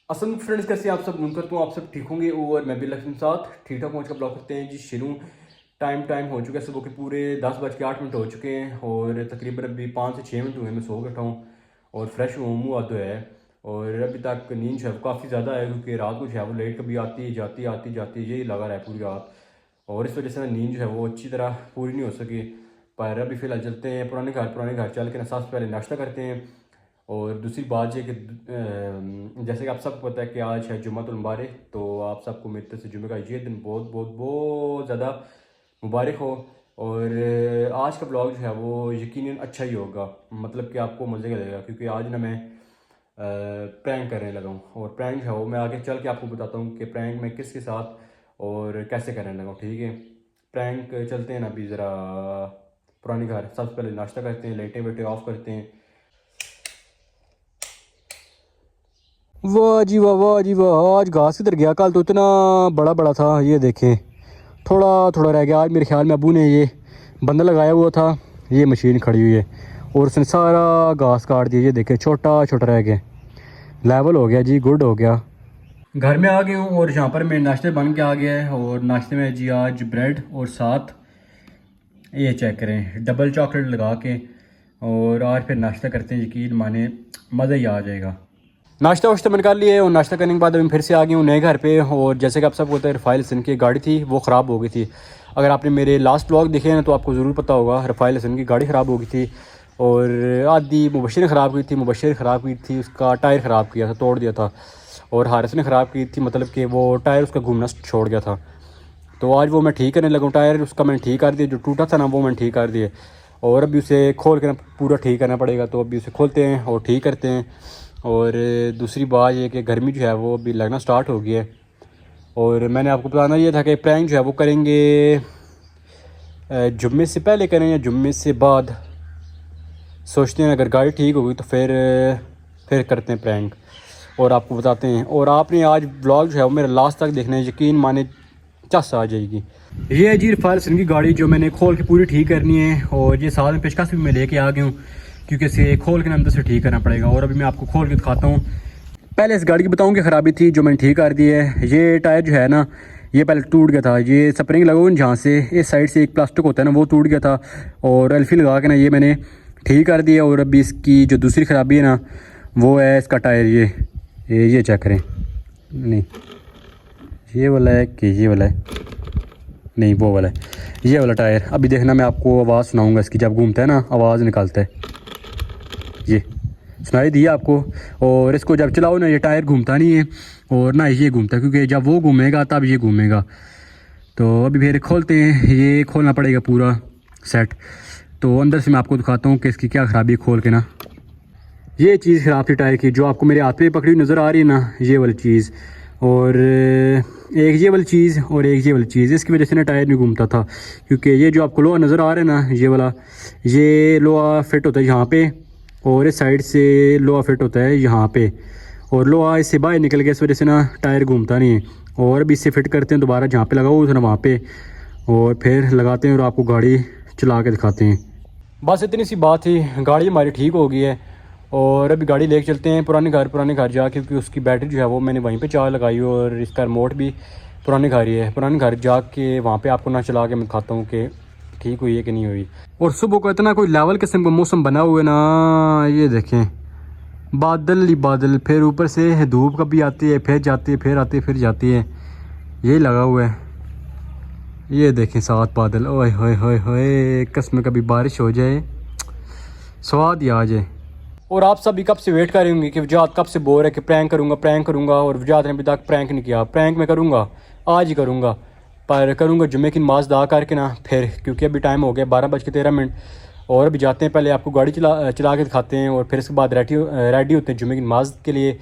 असल फ्रेंड्स कैसे आप सब उम्मीद करता हूँ आप सब ठीक होंगे और मैं भी लक्ष्मी साथ ठीक ठाक पहुँच का ब्लॉग करते हैं जी शुरू। टाइम हो चुका है, सुबह के पूरे 10:08 हो चुके हैं और तकरीबन अभी 5 से 6 मिनट हुए मैं सो बैठा हूँ और फ्रेश हुआ मुँह हाथ धोया है। और अभी तक नींद जो है काफ़ी ज़्यादा है क्योंकि रात को जो है वो लेट कभी आती जाती यही लगा रहा है पूरी रात, और इस वजह से ना नींद जो है वो अच्छी तरह पूरी नहीं हो सकी। पर अभी फ़िलहाल चलते हैं पुराने घर चल के ना सबसे पहले नाश्ता करते हैं। और दूसरी बात ये कि जैसे कि आप सबको पता है कि आज है जुम्मतुल मुबारक, तो आप सबको मेरी तरफ से जुम्मे का ये दिन बहुत बहुत बहुत ज़्यादा मुबारक हो। और आज का ब्लॉग जो है वो यकीनन अच्छा ही होगा, मतलब कि आपको मज़े का लगेगा क्योंकि आज ना मैं प्रैंक करने लगा हूँ। और प्रैंक है वो मैं आगे चल के आपको बताता हूँ कि प्रैंक मैं किसके साथ और कैसे करने लगा हूँ। ठीक है, प्रैंक चलते हैं ना अभी ज़रा पुराने घर। सबसे पहले नाश्ता करते हैं, लाइटें वेटें ऑफ करते हैं। वाह जी वाह, वाह जी वाह, आज घास किधर गया? कल तो इतना बड़ा बड़ा था, ये देखें थोड़ा थोड़ा रह गया। आज मेरे ख्याल में अबू ने ये बंदा लगाया हुआ था, ये मशीन खड़ी हुई है और उसने सारा घास काट दिया। ये देखें छोटा छोटा रह गया, लेवल हो गया जी, गुड हो गया। घर में आ गया हूँ और यहाँ पर मेरे नाश्ते बन के आ गया है। और नाश्ते में जी आज ब्रेड और साथ ये चेक करें डबल चॉकलेट लगा के, और आज फिर नाश्ता करते हैं, यकीन माने मज़ा ही आ जाएगा। नाश्ता वाश्ता मैंने कर लिया है और नाश्ता करने के बाद अभी फिर से आ गई हूँ नए घर पे। और जैसे कि आप सब बोलते हैं रफ़ाइल हसन की गाड़ी थी वो ख़राब हो गई थी। अगर आपने मेरे लास्ट ब्लॉग देखे हैं तो आपको ज़रूर पता होगा रफ़ाइल हसन की गाड़ी ख़राब हो गई थी और आधी मुबशर ने ख़राब की थी, उसका टायर ख़राब किया था, तोड़ दिया था। और हारिस ने ख़राब की थी, मतलब कि वो टायर उसका घूमना छोड़ गया था। तो आज वो मैं ठीक करने लगा हूँ, टायर उसका मैंने ठीक कर दिया, जो टूटा था ना वो मैंने ठीक कर दिए। और अभी उसे खोल कर पूरा ठीक करना पड़ेगा, तो अभी उसे खोलते हैं और ठीक करते हैं। और दूसरी बात ये कि गर्मी जो है वो अभी लगना स्टार्ट हो गई है। और मैंने आपको बताना ये था कि प्रैंक जो है वो करेंगे जुम्मे से पहले करें या जुम्मे से बाद, सोचते हैं। अगर गाड़ी ठीक होगी तो फिर करते हैं प्रैंक और आपको बताते हैं। और आपने आज ब्लॉग जो है वो मेरा लास्ट तक देखना है, यकीन माने चस आ जाएगी। ये है जी रफ़ाइल हसन की गाड़ी जो मैंने खोल के पूरी ठीक करनी है। और ये साथ में पेशकश भी मैं लेके आ गया हूँ क्योंकि इसे खोल के अंदर से ठीक करना पड़ेगा। और अभी मैं आपको खोल के दिखाता हूँ। पहले इस गाड़ी की बताऊँ कि ख़राबी थी जो मैंने ठीक कर दी है। ये टायर जो है ना ये पहले टूट गया था, ये स्प्रिंग लगा हुआ जहाँ से इस साइड से एक प्लास्टिक होता है ना वो टूट गया था। और एल्फी लगा के ना ये मैंने ठीक कर दिया। और अभी इसकी जो दूसरी ख़राबी है ना वो है इसका टायर। ये चेक करें, नहीं ये वाला है कि ये वाला है, नहीं वो वाला है, ये वाला टायर। अभी देखना मैं आपको आवाज़ सुनाऊंगा इसकी, जब घूमता है ना आवाज़ निकालता है, ये सुनाई दिया आपको। और इसको जब चलाओ ना ये टायर घूमता नहीं है और ना ये घूमता, क्योंकि जब वो घूमेगा तब ये घूमेगा। तो अभी फिर खोलते हैं, ये खोलना पड़ेगा पूरा सेट। तो अंदर से मैं आपको दिखाता हूँ कि इसकी क्या ख़राबी है खोल के ना। ये चीज़ ख़राब थी टायर की, जो आपको मेरे हाथ में पकड़ी हुई नज़र आ रही है ना, ये वाली चीज़। और एक ये वाली चीज़ और एक ये वाली चीज़, इसकी वजह से ना टायर नहीं घूमता था। क्योंकि ये जो आपको लोहा नज़र आ रहा है ना ये वाला, ये लोहा फिट होता है यहाँ पे और इस साइड से लोहा फिट होता है यहाँ पे, और लोहा इससे बाहर निकल गया, इस वजह से ना टायर घूमता नहीं है। और अभी इससे फिट करते हैं दोबारा, जहाँ पे लगा हुआ था ना वहाँ पे, और फिर लगाते हैं और आपको गाड़ी चला के दिखाते हैं। बस इतनी सी बात थी, गाड़ी हमारी ठीक हो गई है। और अभी गाड़ी लेके चलते हैं पुराने घर जा, क्योंकि उसकी बैटरी जो है वो मैंने वहीं पे चार्ज लगाई हुई और इसका रिमोट भी पुराने घर ही है। पुराने घर जा के वहाँ पे आपको ना चला के मैं दिखाता हूँ कि ठीक हुई है कि नहीं हुई। और सुबह को इतना कोई लेवल किस्म का मौसम बना हुआ है ना, ये देखें बादल ही बादल, फिर ऊपर से धूप कभी आती है फिर जाती है, फिर आती है फिर जाती है, यही लगा हुआ है। ये देखें सात बादल, ओए होए होए होए, कसम कभी बारिश हो जाए स्वाद ही आ जाए। और आप सभी कब से वेट कर रहे होंगे कि वजात कब से बोर है कि प्रैंक करूँगा और वजात ने अभी तक प्रैंक नहीं किया। प्रैंक मैं करूँगा, आज ही करूँगा, पर करूँगा जुम्मे की नमाज़ अदा करके ना फिर, क्योंकि अभी टाइम हो गया 12:13। और अभी जाते हैं, पहले आपको गाड़ी चला के दिखाते हैं और फिर इसके बाद रेडी होते हैं जुम्मे की नमाज़ के लिए,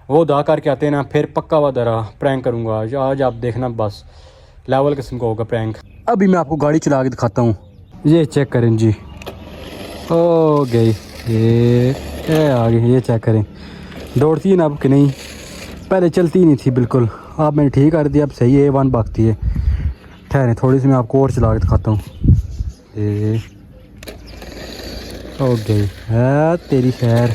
वो अदा करके आते हैं ना, फिर पक्का वादा प्रैंक करूँगा आज। आप देखना बस लेवल किस्म का होगा प्रैंक। अभी मैं आपको गाड़ी चला के दिखाता हूँ, ये चेक करें जी, हो गई ये आ गई, ये चेक करें दौड़ती है ना अब कि नहीं, पहले चलती नहीं थी बिल्कुल, अब मैंने ठीक कर दिया, अब सही है, वन भागती है। ठहरें थोड़ी सी मैं आपको और चला के दिखाता हूँ। ये हो गई है तेरी खैर,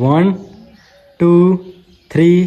1 2 3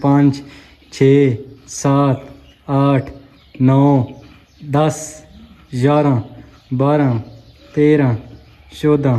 5 6 7 8 9 10 11 12 13 14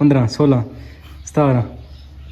15 16 17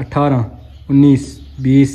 18 19 20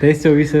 23 24